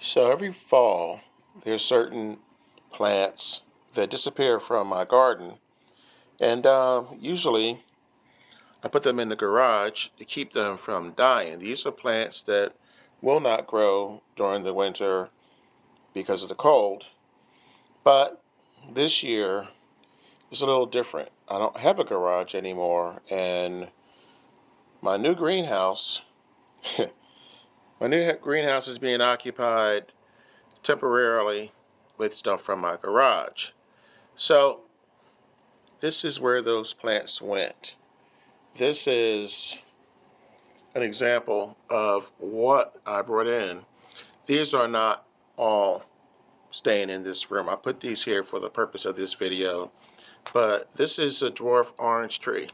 So every fall, there's certain plants that disappear from my garden, and usually I put them in the garage to keep them from dying. These are plants that will not grow during the winter because of the cold, but this year is a little different. I don't have a garage anymore, and my new greenhouse, greenhouse is being occupied temporarily with stuff from my garage. So this is where those plants went. This is an example of what I brought in. These are not all staying in this room. I put these here for the purpose of this video, but this is a dwarf orange tree.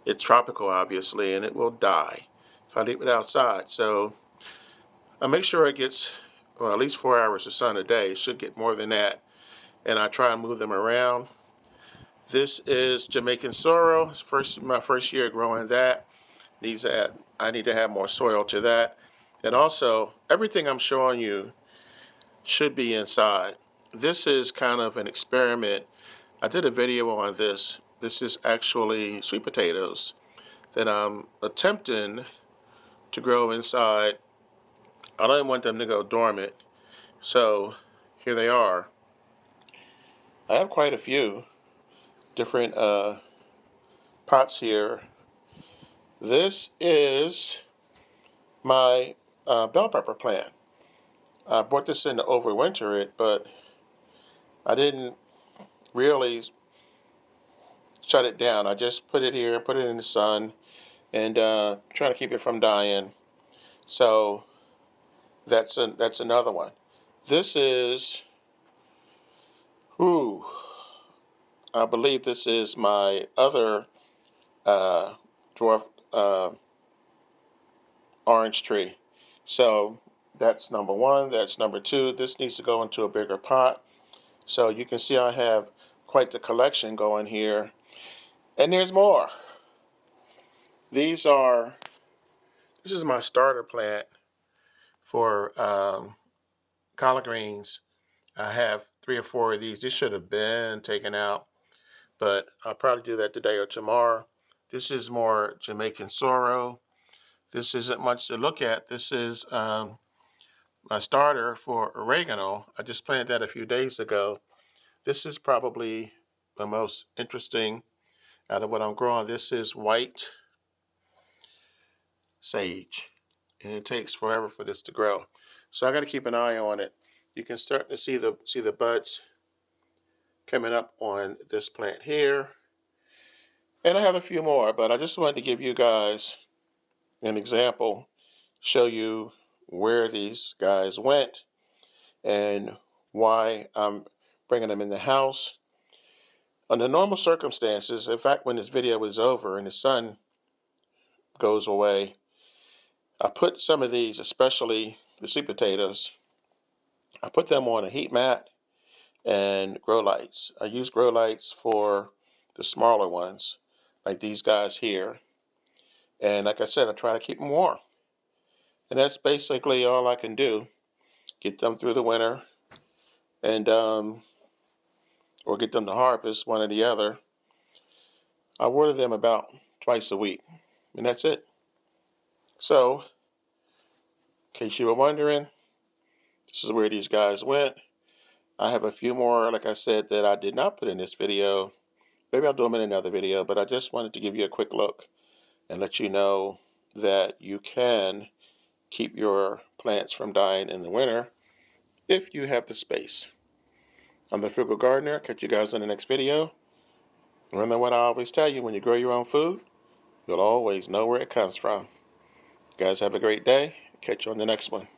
It's tropical, obviously, and it will die if I leave it outside. So I make sure it gets, well, at least 4 hours of sun a day. It should get more than that, and I try and move them around. This is Jamaican sorrel. My first year growing that. I need to have more soil to that. And also, everything I'm showing you should be inside. This is kind of an experiment. I did a video on this. This is actually sweet potatoes that I'm attempting to grow inside. I don't want them to go dormant. So here they are. I have quite a few different pots here. This is my bell pepper plant. I brought this in to overwinter it, but I didn't really shut it down. I just put it here, put it in the sun, and try to keep it from dying. So that's another one. This is, ooh, I believe this is my other uh, dwarf orange tree. So that's number one. That's number two. This needs to go into a bigger pot. So you can see I have quite the collection going here. And there's more. These are, this is my starter plant for collard greens. I have 3 or 4 of these. These should have been taken out, but I'll probably do that today or tomorrow. This is more Jamaican sorrel. This isn't much to look at. This is my starter for oregano. I just planted that a few days ago. This is probably the most interesting out of what I'm growing. This is white sage, and it takes forever for this to grow. So I got to keep an eye on it. You can start to see the buds coming up on this plant here. And I have a few more, but I just wanted to give you guys an example, show you where these guys went and why I'm bringing them in the house. Under normal circumstances, in fact, when this video is over and the sun goes away, I put some of these, especially the sweet potatoes, I put them on a heat mat and grow lights. I use grow lights for the smaller ones, like these guys here. And like I said, I try to keep them warm. And that's basically all I can do. Get them through the winter and or get them to harvest, one or the other. I water them about twice a week. And that's it. So, in case you were wondering, this is where these guys went. I have a few more, like I said, that I did not put in this video. Maybe I'll do them in another video, but I just wanted to give you a quick look and let you know that you can keep your plants from dying in the winter if you have the space. I'm the Frugal Gardener. Catch you guys in the next video. Remember what I always tell you, when you grow your own food, you'll always know where it comes from. You guys have a great day. Catch you on the next one.